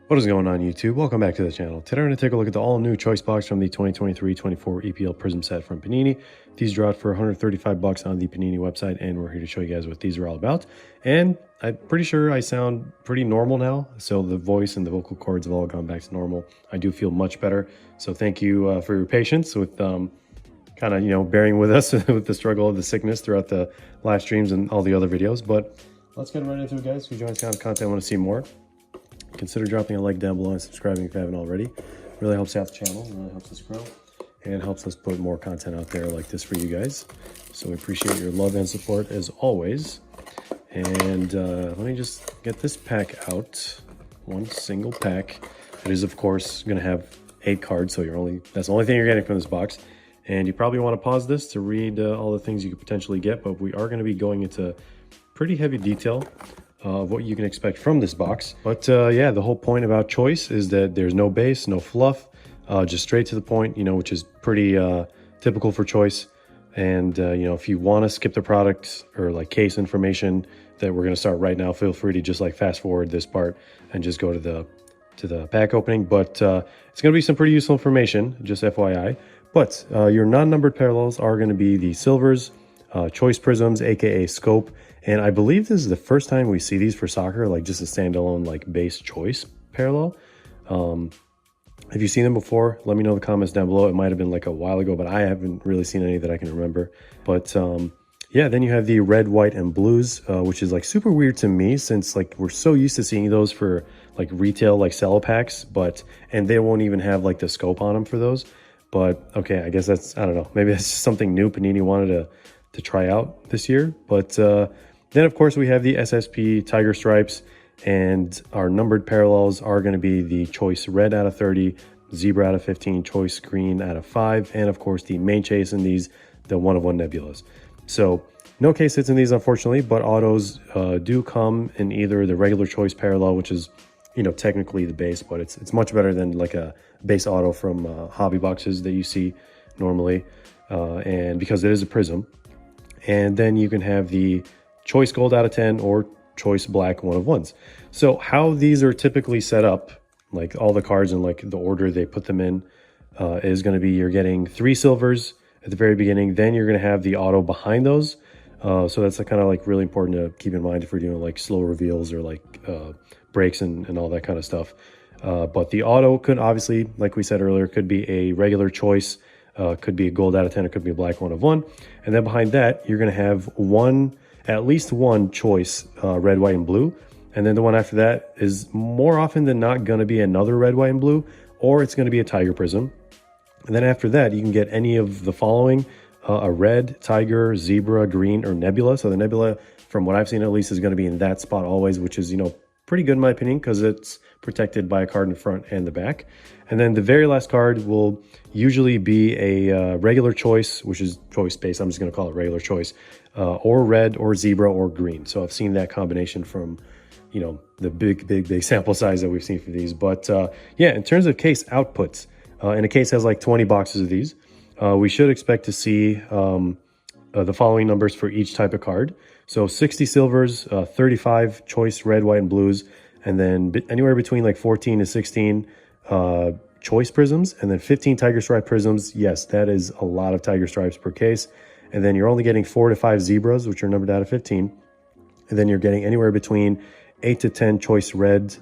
What is going on, YouTube? Welcome back to the channel. Today we're going to take a look at the all-new choice box from the 2023-24 EPL Prizm set from Panini. These dropped for 135 bucks on the Panini website, and we're here to show you guys what these are all about. And I'm pretty sure I sound pretty normal now, so the voice and the vocal cords have all gone back to normal. I do feel much better, so thank you for your patience with kind of, bearing with us with the struggle of the sickness throughout the live streams and all the other videos. But let's get right into it, guys. If you enjoy this kind of content, want to see more, consider dropping a like down below and subscribing if you haven't already. It really helps out the channel, really helps us grow, and helps us put more content out there like this for you guys. So we appreciate your love and support as always. And let me just get this pack out. One single pack. It is, of course, going to have 8 cards, so that's the only thing you're getting from this box. And you probably want to pause this to read all the things you could potentially get, but we are going to be going into pretty heavy detail of what you can expect from this box. But yeah, the whole point about choice is that there's no base, no fluff, just straight to the point, which is pretty typical for choice. And if you want to skip the product or like case information that we're going to start right now, feel free to just like fast forward this part and just go to the pack opening. But it's going to be some pretty useful information, just FYI. But your non-numbered parallels are going to be the silvers, choice prisms, aka scope. And I believe this is the first time we see these for soccer, like just a standalone like base choice parallel. Have you seen them before? Let me know in the comments down below. It might have been like a while ago, but I haven't really seen any that I can remember. But yeah, then you have the red, white, and blues, which is like super weird to me since like we're so used to seeing those for like retail like cello packs, and they won't even have like the scope on them for those. But okay, I guess that's, I don't know, maybe that's just something new Panini wanted to try out this year. But then, of course, we have the SSP Tiger Stripes, and our numbered parallels are going to be the Choice Red out of 30, Zebra out of 15, Choice Green out of 5, and, of course, the main chase in these, the 1/1 Nebulas. So, no case hits in these, unfortunately, but autos do come in either the regular Choice Parallel, which is, technically the base, but it's much better than like a base auto from hobby boxes that you see normally, and because it is a Prizm. And then you can have the Choice Gold out of 10 or Choice Black 1/1s. So how these are typically set up, like all the cards and like the order they put them in, is going to be you're getting 3 silvers at the very beginning, then you're going to have the auto behind those. So that's kind of like really important to keep in mind if we're doing like slow reveals or like breaks and all that kind of stuff. But the auto could obviously, like we said earlier, could be a regular choice, could be a gold out of 10, or could be a black 1/1. And then behind that, you're going to have at least one choice red, white, and blue. And then the one after that is more often than not going to be another red, white, and blue, or it's going to be a Tiger Prism. And then after that, you can get any of the following: a red, tiger, zebra, green, or nebula. So the nebula, from what I've seen at least, is going to be in that spot always, which is, pretty good in my opinion, because it's protected by a card in the front and the back. And then the very last card will usually be a regular choice, which is choice base. I'm just going to call it regular choice, or red, or zebra, or green. So I've seen that combination from, the big sample size that we've seen for these. But yeah, in terms of case outputs, and a case has like 20 boxes of these, we should expect to see the following numbers for each type of card. So 60 silvers, 35 choice red, white, and blues, and then anywhere between like 14 to 16 choice prisms, and then 15 tiger stripe prisms. Yes, that is a lot of tiger stripes per case. And then you're only getting 4 to 5 zebras, which are numbered out of 15. And then you're getting anywhere between 8 to 10 choice red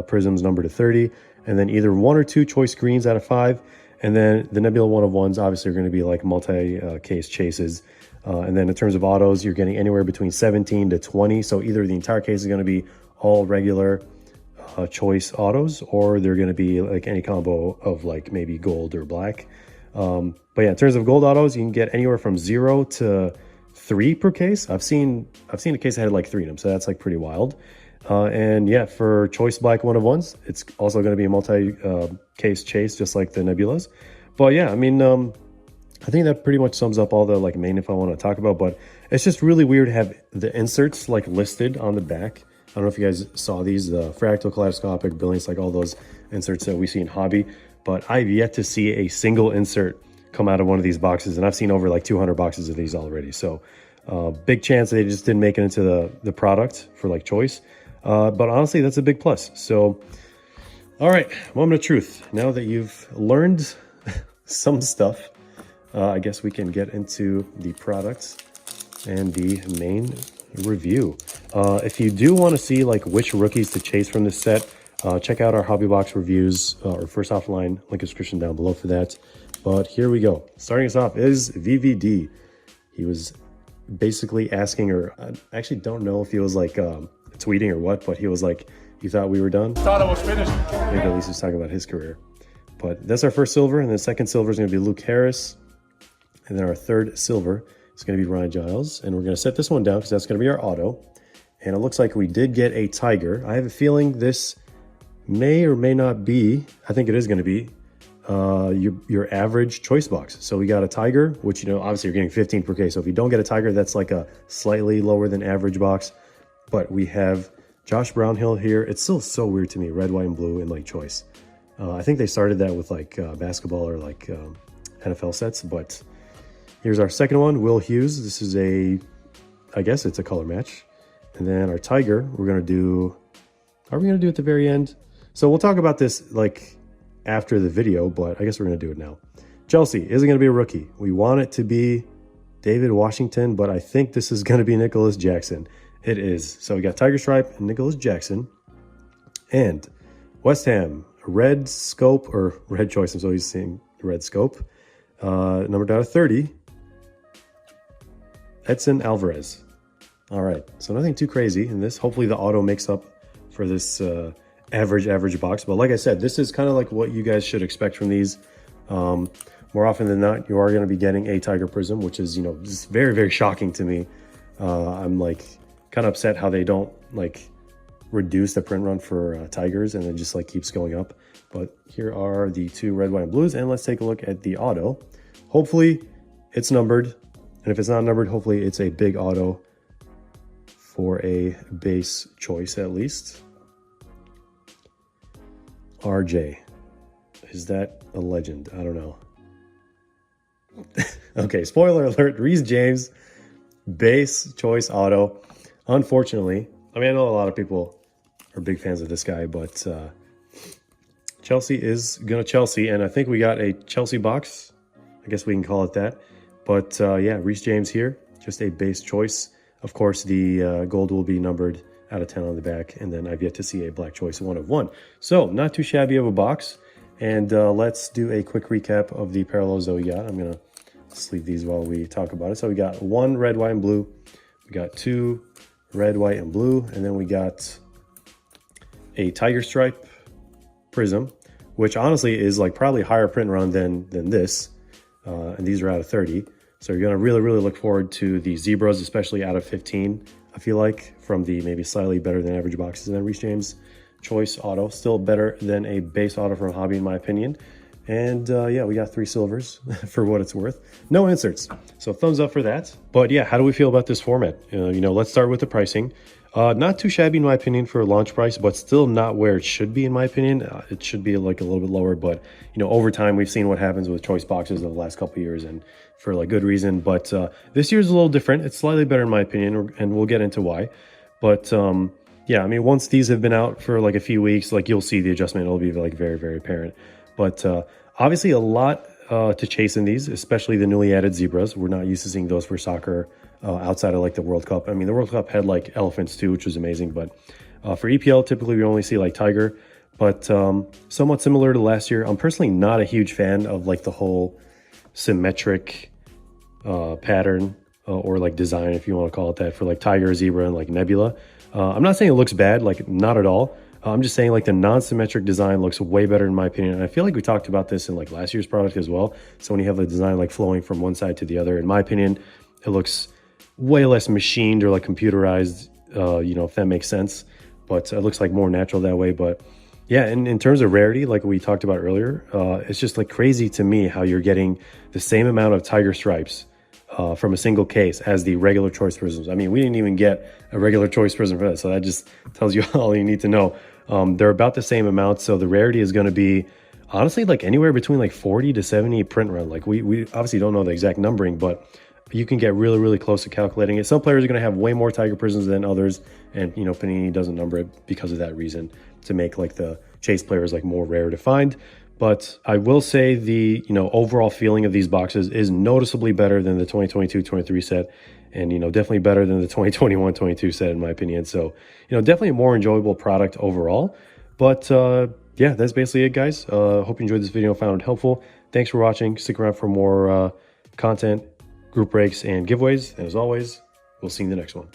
prisms numbered to 30, and then either 1 or 2 choice greens out of 5. And then the Nebula 1/1s obviously are going to be like multi-case chases. And then in terms of autos, you're getting anywhere between 17 to 20. So either the entire case is going to be all regular choice autos, or they're going to be like any combo of like maybe gold or black. But yeah, in terms of gold autos, you can get anywhere from 0 to 3 per case. I've seen a case that had like 3 in them, so that's like pretty wild. And yeah, for choice black 1/1s, it's also going to be a multi-case chase, just like the Nebulas. But yeah, I mean, I think that pretty much sums up all the like main info I want to talk about. But it's just really weird to have the inserts like listed on the back. I don't know if you guys saw these, the fractal, kaleidoscopic, brilliance, like all those inserts that we see in hobby. But I've yet to see a single insert come out of one of these boxes, and I've seen over like 200 boxes of these already. So big chance they just didn't make it into the product for like choice. But honestly, that's a big plus. So All right, moment of truth. Now that you've learned some stuff, I guess we can get into the products and the main review. If you do want to see like which rookies to chase from this set, check out our hobby box reviews or first offline link description down below for that. But here we go. Starting us off is VVD. He was basically asking, or I actually don't know if he was like tweeting or what, but he was like, "You thought we were done?" Thought I was finished. Maybe at least he's talking about his career. But that's our first silver, and the second silver is going to be Luke Harris, and then our third silver is going to be Ryan Giles, and we're going to set this one down because that's going to be our auto. And it looks like we did get a Tiger. I have a feeling this may or may not be, I think it is going to be, your average choice box. So we got a Tiger, which, you know, obviously you're getting 15 per case. So if you don't get a Tiger, that's like a slightly lower than average box. But we have Josh Brownhill here. It's still so weird to me, red, white, and blue in like choice. I think they started that with like basketball or like NFL sets. But here's our second one, Will Hughes. This is I guess it's a color match. And then our Tiger, we're going to do, are we going to do it at the very end? So we'll talk about this like after the video, but I guess we're going to do it now. Chelsea, is it going to be a rookie? We want it to be David Washington, but I think this is going to be Nicholas Jackson. It is. So we got Tiger Stripe and Nicholas Jackson. And West Ham, red scope, or red choice, I'm so used to seeing red scope. Numbered out of 30, Edson Alvarez. All right, so nothing too crazy in this. Hopefully the auto makes up for this average box. But like I said, this is kind of like what you guys should expect from these. More often than not, you are going to be getting a Tiger Prizm, which is, you know, just very, very shocking to me. I'm like kind of upset how they don't like reduce the print run for Tigers, and it just like keeps going up. But here are the two red, white, and blues, and let's take a look at the auto. Hopefully it's numbered, and if it's not numbered, hopefully it's a big auto for a base choice at least. RJ, is that a legend? I don't know. Okay, spoiler alert, Reece James, base choice auto. Unfortunately, I mean, I know a lot of people are big fans of this guy, but Chelsea is gonna Chelsea, and I think we got a Chelsea box. I guess we can call it that. But yeah, Reece James here, just a base choice. Of course, the gold will be numbered out of 10 on the back, and then I've yet to see a black choice 1 of 1. So not too shabby of a box. And let's do a quick recap of the parallels that we got. I'm gonna sleeve these while we talk about it. So we got 1 red, white, and blue. We got 2 red, white, and blue, and then we got a Tiger Stripe Prizm, which honestly is like probably higher print run than this. And these are out of 30. So you're gonna really, really look forward to the Zebras, especially out of 15, I feel like, from the maybe slightly better than average boxes. And then Reece James choice auto, still better than a base auto from Hobby in my opinion. And yeah, we got 3 silvers for what it's worth. No inserts, so thumbs up for that. But yeah, how do we feel about this format? You know, let's start with the pricing. Not too shabby in my opinion for a launch price, but still not where it should be in my opinion. It should be like a little bit lower, but you know, over time we've seen what happens with choice boxes over the last couple of years, and for like good reason. But this year's a little different. It's slightly better in my opinion, and we'll get into why. But yeah, I mean, once these have been out for like a few weeks, like you'll see the adjustment. It'll be like very, very apparent. But obviously a lot to chase in these, especially the newly added Zebras. We're not used to seeing those for soccer outside of like the World Cup. I mean, the World Cup had like elephants too, which was amazing. But for EPL, typically we only see like Tiger. But somewhat similar to last year, I'm personally not a huge fan of like the whole symmetric pattern or like design, if you want to call it that, for like Tiger, Zebra, and like Nebula. I'm not saying it looks bad, like not at all. I'm just saying like the non-symmetric design looks way better in my opinion. And I feel like we talked about this in like last year's product as well. So when you have the design like flowing from one side to the other, in my opinion, it looks way less machined or like computerized, you know, if that makes sense. But it looks like more natural that way. But yeah, and in terms of rarity, like we talked about earlier, it's just like crazy to me how you're getting the same amount of Tiger Stripes from a single case as the regular choice prisms. I mean, we didn't even get a regular choice prism for that, so that just tells you all you need to know. They're about the same amount, so the rarity is going to be honestly like anywhere between like 40 to 70 print run. Like we obviously don't know the exact numbering, but you can get really, really close to calculating it. Some players are going to have way more Tiger prisms than others, and you know, Panini doesn't number it because of that reason, to make like the Chase player is like more rare to find. But I will say the, overall feeling of these boxes is noticeably better than the 2022-23 set, and, definitely better than the 2021-22 set in my opinion. So, definitely a more enjoyable product overall. But yeah, that's basically it, guys. Hope you enjoyed this video and found it helpful. Thanks for watching. Stick around for more content, group breaks, and giveaways. And as always, we'll see you in the next one.